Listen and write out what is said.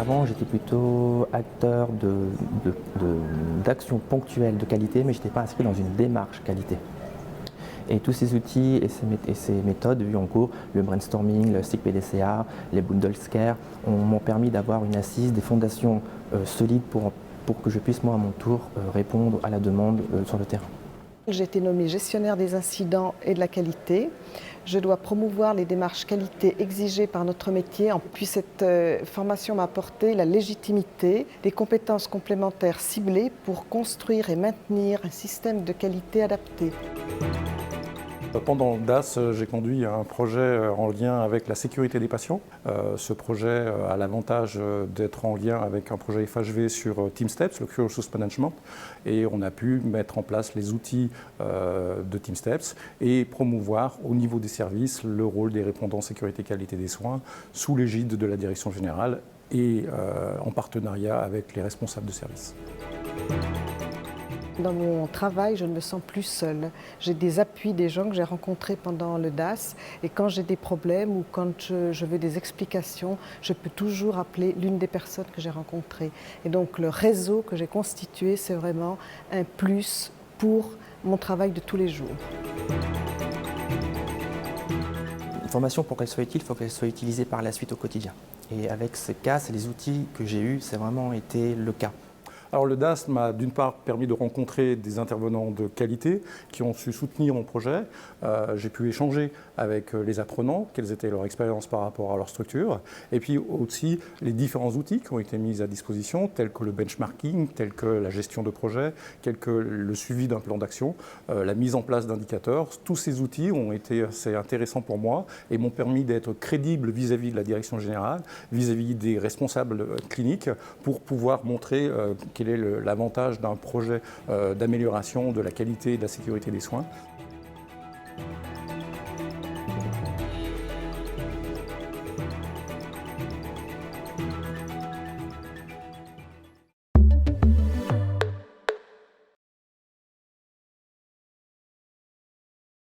Avant, j'étais plutôt acteur d'actions ponctuelles de qualité, mais je n'étais pas inscrit dans une démarche qualité. Et tous ces outils et ces méthodes vues en cours, le brainstorming, le SIG PDCA, les bundle scare, m'ont permis d'avoir une assise, des fondations solides pour que je puisse moi à mon tour répondre à la demande sur le terrain. J'ai été nommée gestionnaire des incidents et de la qualité. Je dois promouvoir les démarches qualité exigées par notre métier. Puis cette formation m'a apporté la légitimité, des compétences complémentaires ciblées pour construire et maintenir un système de qualité adapté. Pendant le DAS, j'ai conduit un projet en lien avec la sécurité des patients. Ce projet a l'avantage d'être en lien avec un projet FHV sur TeamSteps, le Cure Resource Management, et on a pu mettre en place les outils de TeamSteps et promouvoir au niveau des services le rôle des répondants sécurité qualité des soins sous l'égide de la direction générale et en partenariat avec les responsables de service. Dans mon travail, je ne me sens plus seule. J'ai des appuis des gens que j'ai rencontrés pendant le DAS et quand j'ai des problèmes ou quand je veux des explications, je peux toujours appeler l'une des personnes que j'ai rencontrées. Et donc le réseau que j'ai constitué, c'est vraiment un plus pour mon travail de tous les jours. Une formation, pour qu'elle soit utile, il faut qu'elle soit utilisée par la suite au quotidien. Et avec ces cas, c'est les outils que j'ai eus, c'est vraiment été le cas. Alors le DAS m'a d'une part permis de rencontrer des intervenants de qualité qui ont su soutenir mon projet. J'ai pu échanger avec les apprenants, quelles étaient leurs expériences par rapport à leur structure. Et puis aussi les différents outils qui ont été mis à disposition, tels que le benchmarking, tels que la gestion de projet, tels que le suivi d'un plan d'action, la mise en place d'indicateurs. Tous ces outils ont été assez intéressants pour moi et m'ont permis d'être crédible vis-à-vis de la direction générale, vis-à-vis des responsables cliniques pour pouvoir montrer quel est l'avantage d'un projet d'amélioration de la qualité et de la sécurité des soins.